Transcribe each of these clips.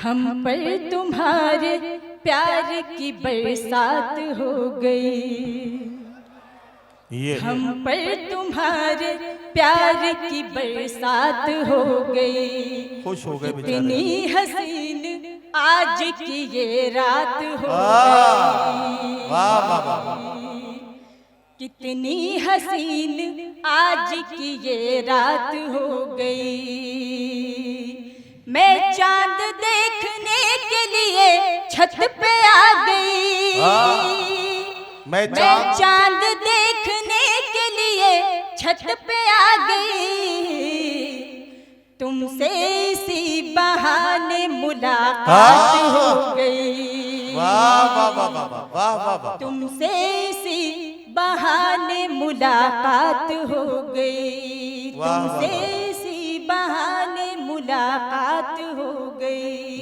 हम पर तुम्हारे प्यार की बरसात हो गई, हम पर तुम्हारे प्यार की बरसात हो गई। खुश हो गए इतनी हसीन आज की ये रात हो गई। वाह वाह वाह, कितनी हसीन आज की ये रात हो गई। मैं चांद देखने के लिए छत पे आ गई, मैं चांद देखने के लिए छत पे आ गई। तुमसे इसी बहाने मुलाकात हो गई। वाह वाह वाह वाह वाह वाह वाह, तुमसे इसी बहाने मुलाकात हो गई। तुमसे इसी बहाने मुलाकात हो गई।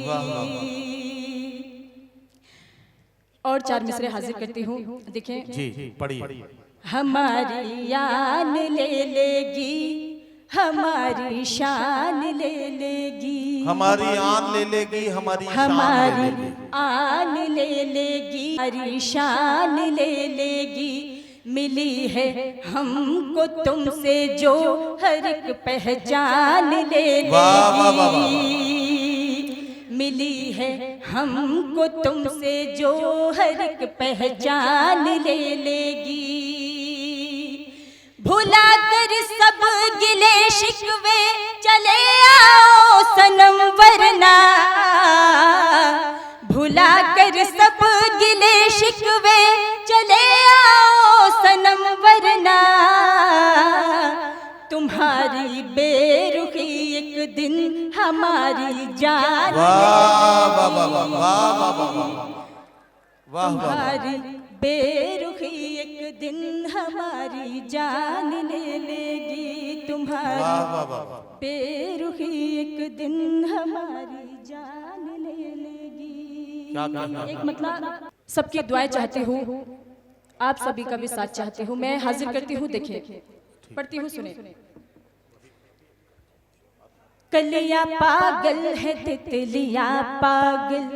और चार मिसरे हाजिर करती हूँ, देखें। जी जी पढ़िए। हमारी आन ले लेगी, हमारी शान ले लेगी, हमारी आन ले लेगी, हमारी हमारी आन ले लेगी, हमारी शान ले लेगी। मिली है हमको तुमसे जो हर एक पहचान ले लेगी। मिली है हमको तुमसे जो हर एक पहचान ले लेगी। भुला कर सब गिले शिकवे चले आओ सनम, वरना भुला कर सब गिले शिकवे चले आओ सनम, वरना तुम्हारी बेरुखी एक दिन हमारी जान तुम्हारी बेरुखी एक दिन हमारी जान ले लेगी। तुम्हारी बेरुखी एक दिन हमारी जान ले लेगी। एक मतलब सबकी दुआएं चाहती हूँ, आप सभी का भी साथ चाहती हूँ। मैं हाजिर करती हूँ, देखिए पढ़ती हूँ, सुने। कलियां पागल है तितलियां पागल,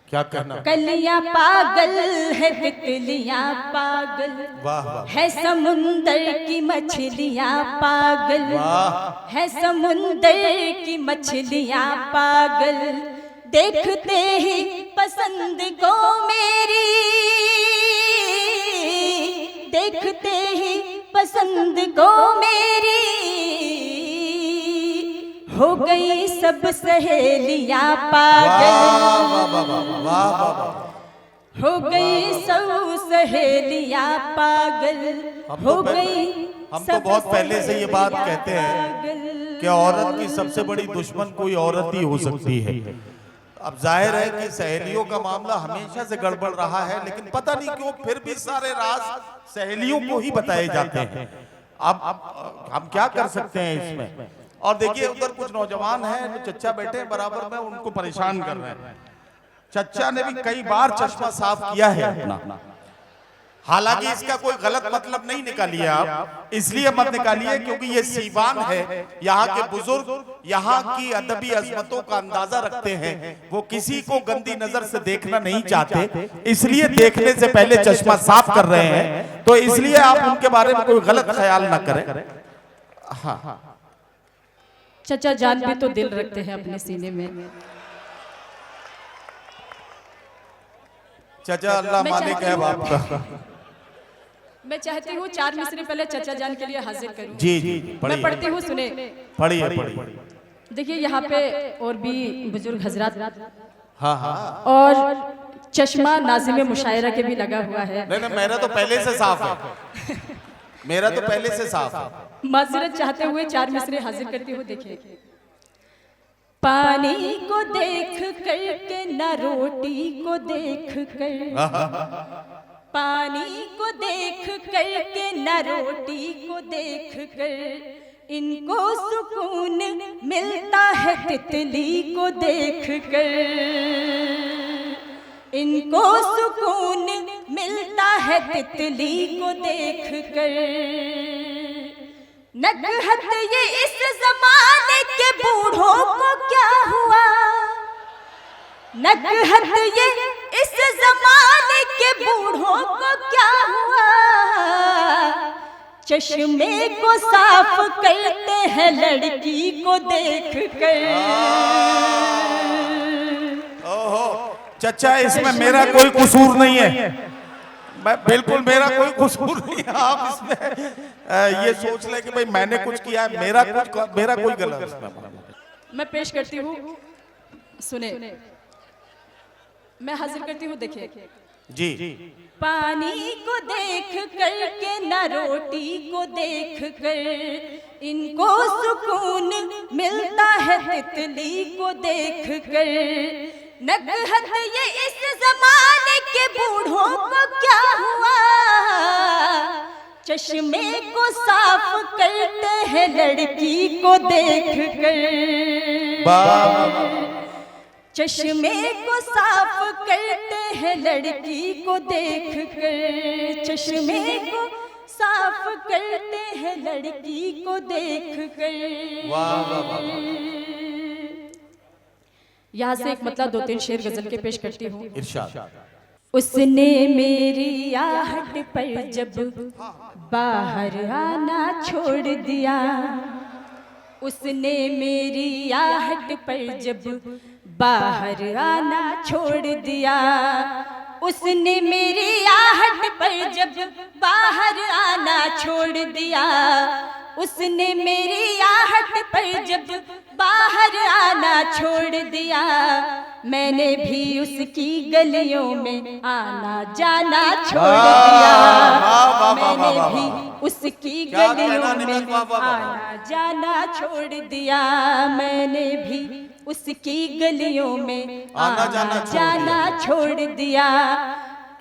क्या कहना? कलियां पागल है तितलियां पागल, है समुंदर की मछलियां पागल, है समुंदर की मछलियां पागल। देखते ही पसंद को मेरी, देखते ही पसंद को मेरी, हो गई सब सहेलियां पागल, हो गई सब सहेलियां पागल, हो गई। हम तो बहुत पहले से ये बात कहते हैं कि औरत की सबसे बड़ी दुश्मन कोई औरत ही हो सकती है। अब जाहिर है कि सहेलियों का मामला हमेशा से गड़बड़ रहा है, लेकिन पता नहीं क्यों फिर भी सारे राज सहेलियों को ही बताए जाते हैं। अब हम क्या कर सकते हैं इसमें? और देखिए उधर कुछ नौजवान हैं, चच्चा बैठे हैं बराबर में, उनको परेशान कर रहे हैं। चच्चा ने भी कई बार चश्मा साफ किया है अपना, हालांकि इसका कोई गलत मतलब नहीं निकालिए आप, इसलिए मत निकालिए क्योंकि ये सीवान है। यहाँ के बुजुर्ग यहाँ की अदबी अजमतों का अंदाजा रखते हैं, वो किसी को गंदी नजर से देखना नहीं चाहते, इसलिए देखने से पहले चश्मा साफ कर रहे हैं। तो इसलिए आप उनके बारे में कोई गलत ख्याल ना करें। हाँ, चचा जान भी तो दिल रखते हैं अपने सीने में। चचा अल्लाह मालिक है बाप का। मैं चाहती हूँ चार मिसरे पहले चचा जान के लिए हाजिर करूँ। जी जी मैं पढ़ती हूँ, सुने। पढ़िए पढ़िए। देखिए यहाँ पे और भी बुजुर्ग हजरात, हाँ हाँ, और चश्मा नाज़िम मुशायरा के भी लगा हुआ है। नहीं मेरा तो पहले से साफ है, मेरा तो पहले से साफ है। माजरत चाहते हुए चार मिसरे हाजिर करती हूँ, देखिए। पानी को देख कर के न रोटी को देख कर, पानी को देख कर के न रोटी को देख कर, इनको सुकून मिलता है तितली को देख कर, इनको सुकून मिलता है तितली को देख कर। नकहत ये इस जमाने के बूढ़ों को क्या हुआ, नकहत ये इस जमाने के बूढ़ों को क्या हुआ, चश्मे को साफ करते हैं लड़की को देख कर। ओहो चचा, इसमें मेरा कोई कसूर नहीं है, मैं बिल्कुल मेरा कोई कसूर नहीं है। आप इसमें ये सोच ले कि भाई मैंने कुछ किया है, मेरा कोई गलत इसमें। मैं पेश करती हूँ, सुने, मैं हाजिर करती हूँ, देखिए जी। पानी को देख कर के न रोटी को देख कर इनको सुकून मिलता है तितली को देख कर। नकहत ये इस जमाने के बूढ़ों को क्या हुआ, चश्मे को साफ करते हैं लड़की को देख कर। चश्मे को साफ करते हैं लड़की को देख कर, चश्मे को साफ करते हैं लड़की को देख कर। यहाँ से एक मतलब 2-3 शेर गजल के पेश करती हूँ। इरशाद। उसने मेरी आहट पर जब बाहर आना छोड़ दिया, उसने मेरी आहट पर जब बाहर आना छोड़ दिया, उसने मेरी आहट पर जब बाहर आना छोड़ दिया, उसने मेरी आहट पर जब बाहर आना छोड़ दिया, मैंने भी उसकी गलियों में आना जाना छोड़ दिया, मैंने भी उसकी गलियों में आना जाना छोड़ दिया, मैंने भी उसकी गलियों में आना जाना छोड़ दिया।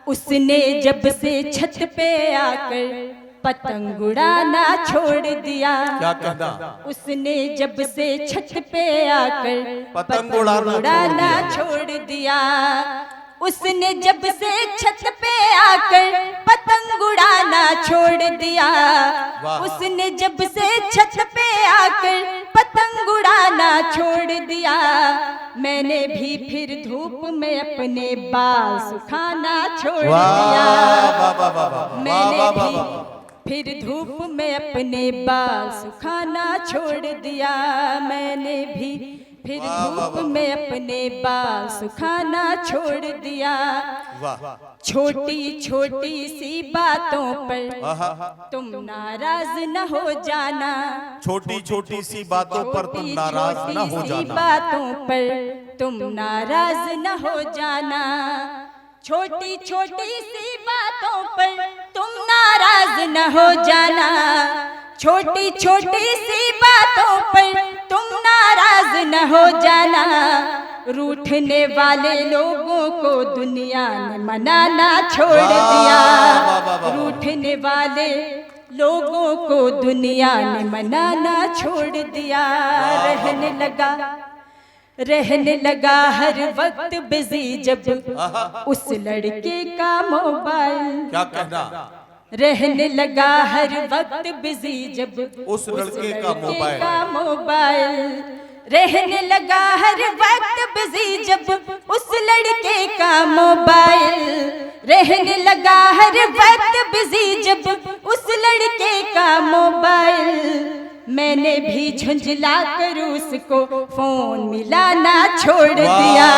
उसने जब से छत पे आकर पतंग उड़ाना छोड़ दिया, क्या कहना, उसने जब से छत पे आकर पतंग उड़ाना छोड़ दिया, उसने जब से छत पे आकर पतंग उड़ाना छोड़ दिया, उसने जब से छत पे आकर पतंग उड़ाना छोड़ दिया, मैंने भी फिर धूप में अपने बाल सुखाना छोड़ दिया, मैंने भी फिर धूप में अपने बाल सुखाना छोड़ दिया, मैंने भी फिर धूप में अपने बाल सुखाना छोड़ दिया। छोटी छोटी सी बातों पर तुम नाराज न हो जाना, छोटी छोटी सी बातों पर तुम नाराज न हो जाना, बातों पर तुम नाराज न हो जाना, छोटी छोटी सी बातों पर तुम नाराज न हो जाना, छोटी छोटी सी बातों पर तुम नाराज न हो जाना, रूठने वाले लोगों को दुनिया ने मनाना छोड़ दिया, रूठने वाले लोगों को दुनिया ने मनाना छोड़ दिया, रहने लगा हर वक्त बिजी जब उस लड़के का मोबाइल, क्या कहना, रहने लगा हर वक्त बिजी जब उस लड़के का मोबाइल, रहने लगा हर वक्त बिजी जब उस लड़के का मोबाइल, रहने लगा हर वक्त बिजी जब उस लड़के का मोबाइल, मैंने भी झुंझला कर उसको फोन मिलाना छोड़ दिया,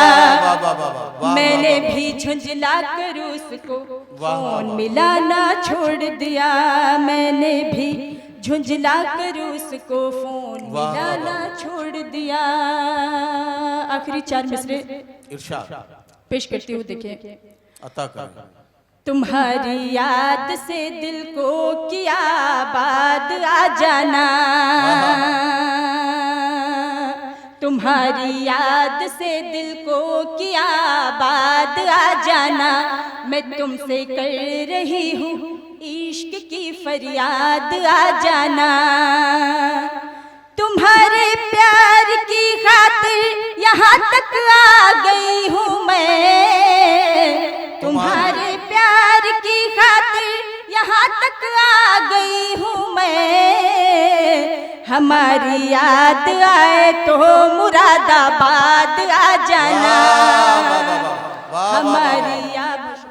मैंने भी झुंझला कर उसको फोन मिलाना छोड़ दिया, मैंने भी झुंझला कर उसको फोन मिलाना छोड़ दिया। आखिरी 4 मिसरे पेश करती हूँ, देखिए। तुम्हारी याद से दिल को किया बात आ जाना, तुम्हारी याद से दिल को किया बात आ जाना, मैं तुमसे कर रही हूँ इश्क की फरियाद आ जाना, तुम्हारे प्यार की खातिर यहाँ तक आ गई हूँ मैं, तुम्हारे प्यार की खातिर यहाँ तक आ गई हूँ मैं, हमारी याद आए तो मुरादाबाद आ जाना। हमारी अब